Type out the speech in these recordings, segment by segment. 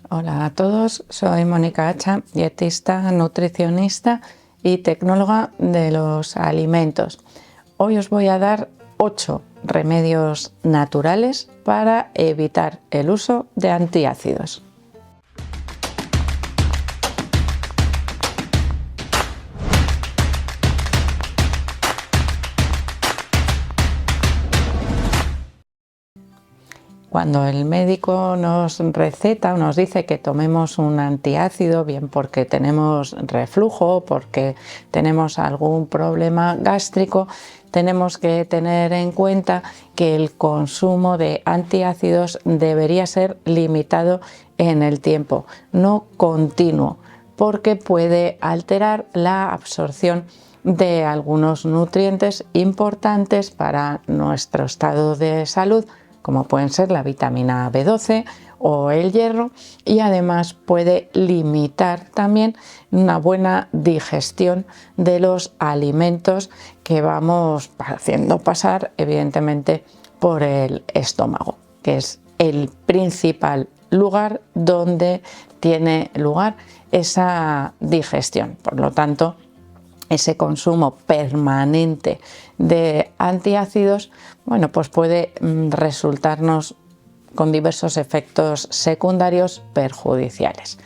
Hola a todos, soy Mónica Hacha, dietista, nutricionista y tecnóloga de los alimentos. Hoy os voy a dar 8 remedios naturales para evitar el uso de antiácidos. Cuando el médico nos receta o nos dice que tomemos un antiácido, bien porque tenemos reflujo, porque tenemos algún problema gástrico, tenemos que tener en cuenta que el consumo de antiácidos debería ser limitado en el tiempo, no continuo, porque puede alterar la absorción de algunos nutrientes importantes para nuestro estado de salud, como pueden ser la vitamina B12 o el hierro, y además puede limitar también una buena digestión de los alimentos que vamos haciendo pasar evidentemente por el estómago, que es el principal lugar donde tiene lugar esa digestión. Por lo tanto, ese consumo permanente de antiácidos, bueno, pues puede resultarnos con diversos efectos secundarios perjudiciales.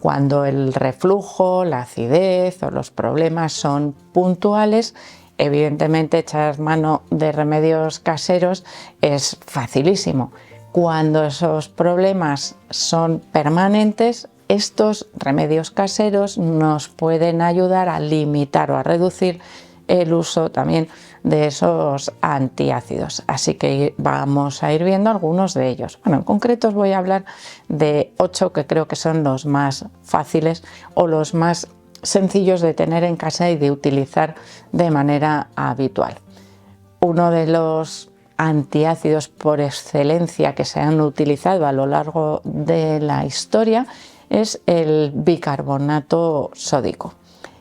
Cuando el reflujo, la acidez o los problemas son puntuales, evidentemente echar mano de remedios caseros es facilísimo. Cuando esos problemas son permanentes, estos remedios caseros nos pueden ayudar a limitar o a reducir el uso también de esos antiácidos. Así que vamos a ir viendo algunos de ellos. Bueno, en concreto os voy a hablar de 8 que creo que son los más fáciles o los más sencillos de tener en casa y de utilizar de manera habitual. Uno de los antiácidos por excelencia que se han utilizado a lo largo de la historia es el bicarbonato sódico.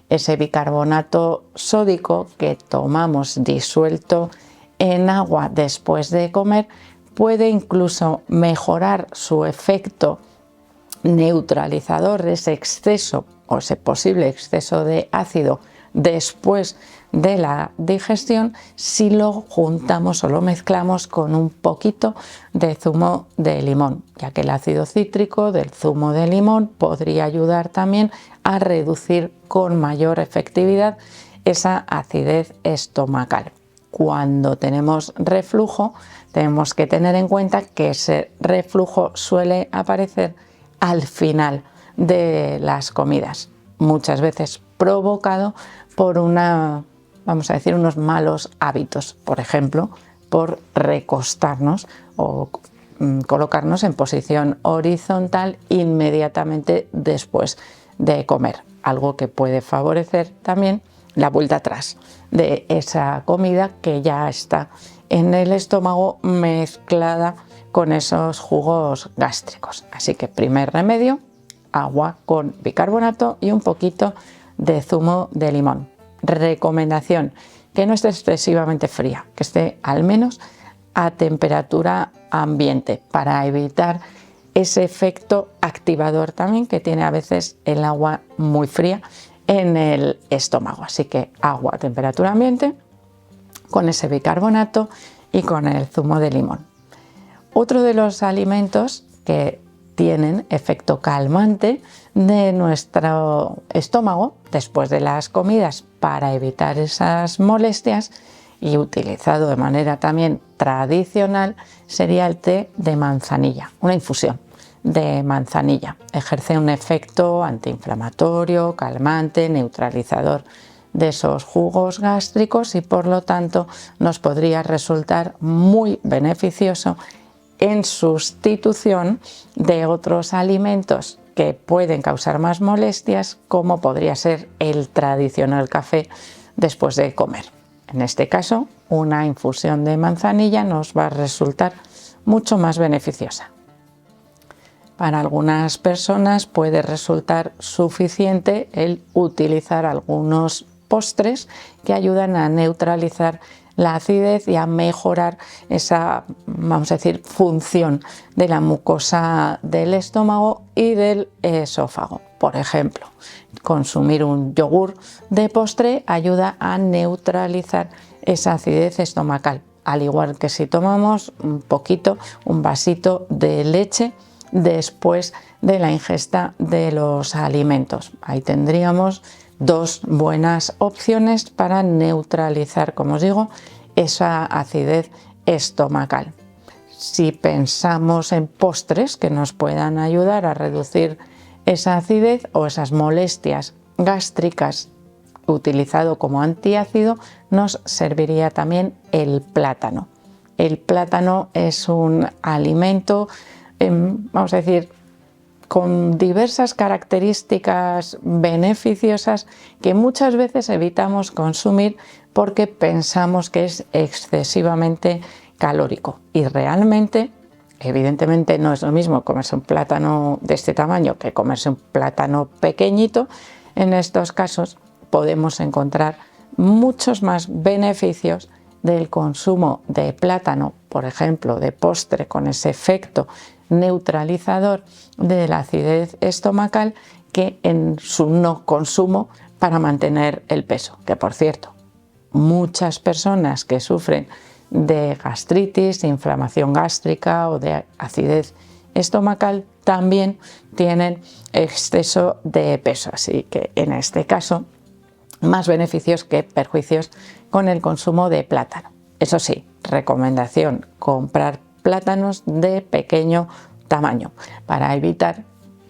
Ese bicarbonato sódico que tomamos disuelto en agua después de comer puede incluso mejorar su efecto neutralizador de ese exceso o ese posible exceso de ácido después de la digestión si lo juntamos o lo mezclamos con un poquito de zumo de limón, ya que el ácido cítrico del zumo de limón podría ayudar también a reducir con mayor efectividad esa acidez estomacal. Cuando tenemos reflujo, tenemos que tener en cuenta que ese reflujo suele aparecer al final de las comidas, muchas veces provocado por vamos a decir, unos malos hábitos, por ejemplo, por recostarnos o colocarnos en posición horizontal inmediatamente después de comer, algo que puede favorecer también la vuelta atrás de esa comida que ya está en el estómago mezclada con esos jugos gástricos. Así que primer remedio, agua con bicarbonato y un poquito de zumo de limón. Recomendación, que no esté excesivamente fría, que esté al menos a temperatura ambiente para evitar ese efecto activador también que tiene a veces el agua muy fría en el estómago. Así que agua a temperatura ambiente con ese bicarbonato y con el zumo de limón. Otro de los alimentos que tienen efecto calmante de nuestro estómago después de las comidas para evitar esas molestias y utilizado de manera también tradicional sería el té de manzanilla, una infusión de manzanilla. Ejerce un efecto antiinflamatorio, calmante, neutralizador de esos jugos gástricos y por lo tanto nos podría resultar muy beneficioso en sustitución de otros alimentos que pueden causar más molestias, como podría ser el tradicional café después de comer. En este caso, una infusión de manzanilla nos va a resultar mucho más beneficiosa. Para algunas personas puede resultar suficiente el utilizar algunos postres que ayudan a neutralizar la acidez y a mejorar esa, vamos a decir, función de la mucosa del estómago y del esófago. Por ejemplo, consumir un yogur de postre ayuda a neutralizar esa acidez estomacal, al igual que si tomamos un vasito de leche después de la ingesta de los alimentos. Ahí tendríamos dos buenas opciones para neutralizar, como os digo, esa acidez estomacal. Si pensamos en postres que nos puedan ayudar a reducir esa acidez o esas molestias gástricas utilizado como antiácido, nos serviría también el plátano. El plátano es un alimento, vamos a decir, con diversas características beneficiosas que muchas veces evitamos consumir porque pensamos que es excesivamente calórico, y realmente, evidentemente, no es lo mismo comerse un plátano de este tamaño que comerse un plátano pequeñito. En estos casos podemos encontrar muchos más beneficios del consumo de plátano, por ejemplo, de postre, con ese efecto neutralizador de la acidez estomacal, que en su no consumo para mantener el peso. Que, por cierto, muchas personas que sufren de gastritis, inflamación gástrica o de acidez estomacal también tienen exceso de peso, así que en este caso más beneficios que perjuicios con el consumo de plátano. Eso sí, recomendación: comprar plátanos de pequeño tamaño para evitar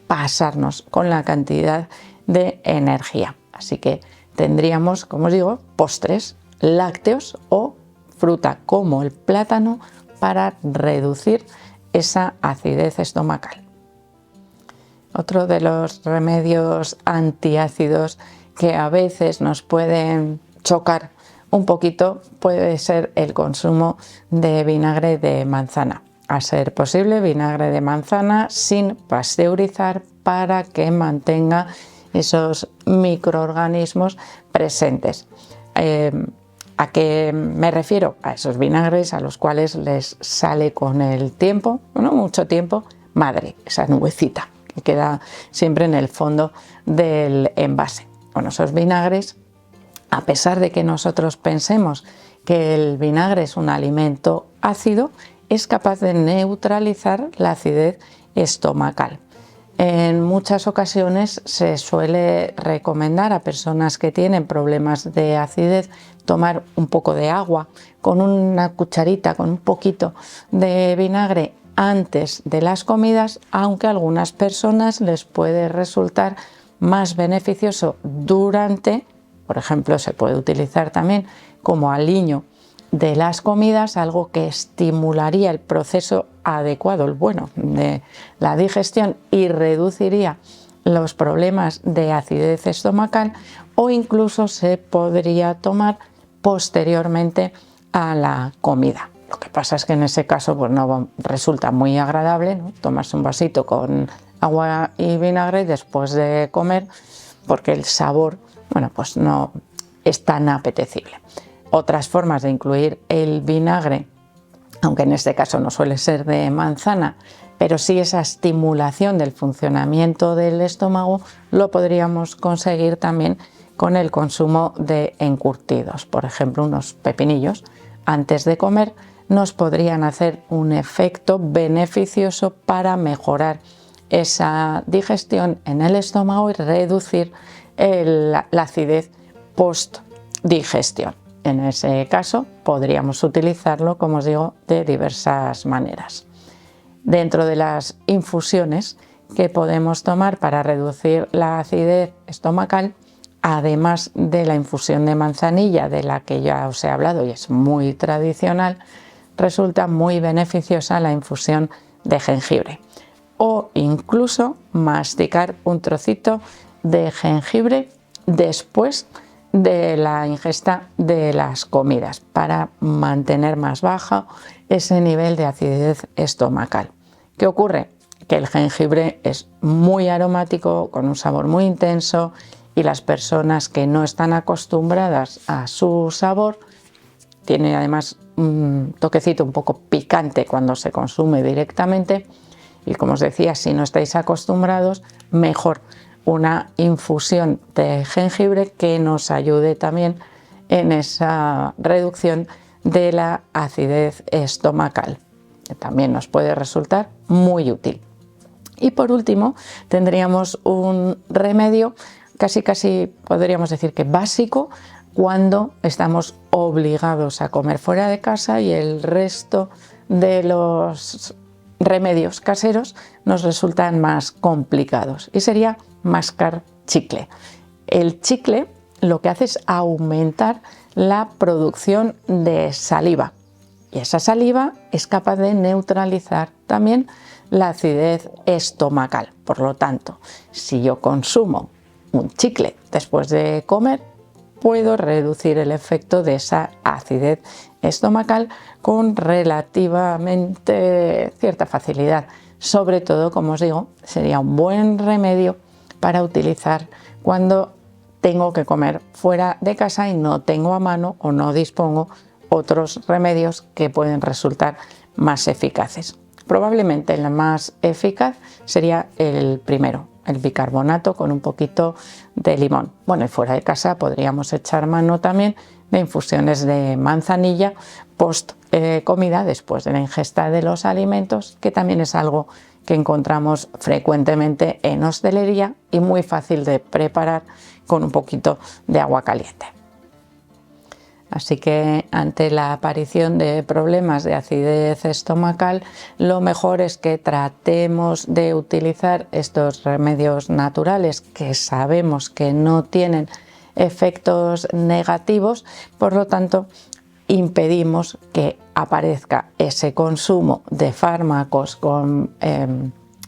pasarnos con la cantidad de energía. Así que tendríamos, como os digo, postres, lácteos o fruta como el plátano para reducir esa acidez estomacal. Otro de los remedios antiácidos que a veces nos pueden chocar un poquito puede ser el consumo de vinagre de manzana. A ser posible, vinagre de manzana sin pasteurizar, para que mantenga esos microorganismos presentes. ¿A qué me refiero? A esos vinagres a los cuales les sale con el tiempo, no mucho tiempo, madre, esa nubecita que queda siempre en el fondo del envase. Bueno, esos vinagres, a pesar de que nosotros pensemos que el vinagre es un alimento ácido, es capaz de neutralizar la acidez estomacal. En muchas ocasiones se suele recomendar a personas que tienen problemas de acidez tomar un poco de agua con una cucharita, con un poquito de vinagre antes de las comidas, aunque a algunas personas les puede resultar más beneficioso durante. Por ejemplo, se puede utilizar también como aliño de las comidas, algo que estimularía el proceso adecuado, el bueno, de la digestión y reduciría los problemas de acidez estomacal, o incluso se podría tomar posteriormente a la comida. Lo que pasa es que en ese caso pues no resulta muy agradable, ¿no?, tomarse un vasito con agua y vinagre después de comer, porque el sabor, bueno, pues no es tan apetecible. Otras formas de incluir el vinagre, aunque en este caso no suele ser de manzana, pero sí esa estimulación del funcionamiento del estómago, lo podríamos conseguir también con el consumo de encurtidos. Por ejemplo, unos pepinillos antes de comer nos podrían hacer un efecto beneficioso para mejorar esa digestión en el estómago y reducir la acidez post-digestión. En ese caso podríamos utilizarlo, como os digo, de diversas maneras. Dentro de las infusiones que podemos tomar para reducir la acidez estomacal, además de la infusión de manzanilla, de la que ya os he hablado y es muy tradicional, resulta muy beneficiosa la infusión de jengibre, o incluso masticar un trocito de jengibre después de la ingesta de las comidas para mantener más bajo ese nivel de acidez estomacal. ¿Qué ocurre? Que el jengibre es muy aromático, con un sabor muy intenso, y las personas que no están acostumbradas a su sabor tiene además un toquecito un poco picante cuando se consume directamente, y como os decía, si no estáis acostumbrados, mejor una infusión de jengibre que nos ayude también en esa reducción de la acidez estomacal, que también nos puede resultar muy útil. Y por último tendríamos un remedio casi podríamos decir que básico cuando estamos obligados a comer fuera de casa y el resto de los remedios caseros nos resultan más complicados, y sería mascar chicle. El chicle lo que hace es aumentar la producción de saliva, y esa saliva es capaz de neutralizar también la acidez estomacal. Por lo tanto, si yo consumo un chicle después de comer, puedo reducir el efecto de esa acidez estomacal con relativamente cierta facilidad. Sobre todo, como os digo, sería un buen remedio para utilizar cuando tengo que comer fuera de casa y no tengo a mano o no dispongo otros remedios que pueden resultar más eficaces. Probablemente el más eficaz sería el primero, el bicarbonato con un poquito de limón. Bueno, y fuera de casa podríamos echar mano también de infusiones de manzanilla post comida, después de la ingesta de los alimentos, que también es algo que encontramos frecuentemente en hostelería y muy fácil de preparar con un poquito de agua caliente. Así que ante la aparición de problemas de acidez estomacal, lo mejor es que tratemos de utilizar estos remedios naturales que sabemos que no tienen efectos negativos, por lo tanto impedimos que aparezca ese consumo de fármacos con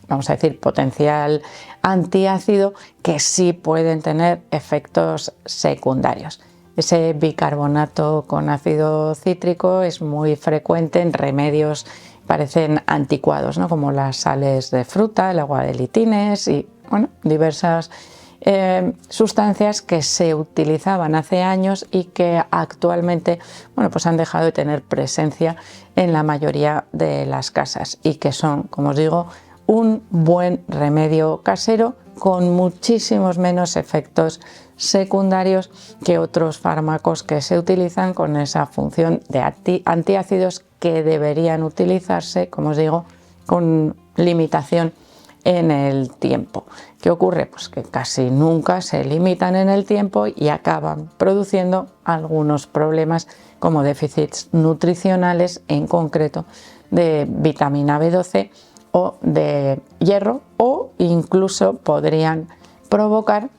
vamos a decir potencial antiácido, que sí pueden tener efectos secundarios. Ese bicarbonato con ácido cítrico es muy frecuente en remedios, parecen anticuados, ¿no? Como las sales de fruta, el agua de litines y bueno, diversas sustancias que se utilizaban hace años y que actualmente bueno, pues han dejado de tener presencia en la mayoría de las casas, y que son, como os digo, un buen remedio casero con muchísimos menos efectos secundarios que otros fármacos que se utilizan con esa función de antiácidos, que deberían utilizarse, como os digo, con limitación en el tiempo. ¿Qué ocurre? Pues que casi nunca se limitan en el tiempo y acaban produciendo algunos problemas como déficits nutricionales, en concreto de vitamina B12 o de hierro, o incluso podrían provocar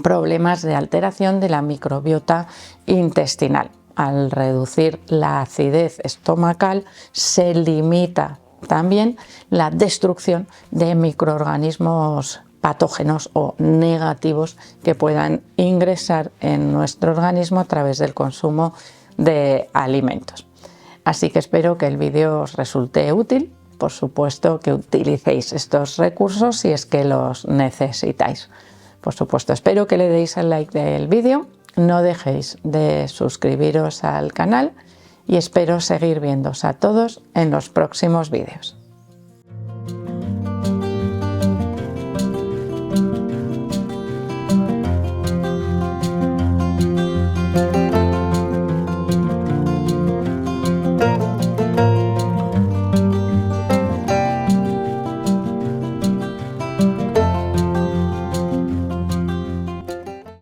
problemas de alteración de la microbiota intestinal. Al reducir la acidez estomacal se limita también la destrucción de microorganismos patógenos o negativos que puedan ingresar en nuestro organismo a través del consumo de alimentos. Así que espero que el vídeo os resulte útil. Por supuesto que utilicéis estos recursos si es que los necesitáis. Por supuesto, espero que le deis al like del vídeo, no dejéis de suscribiros al canal y espero seguir viéndoos a todos en los próximos vídeos.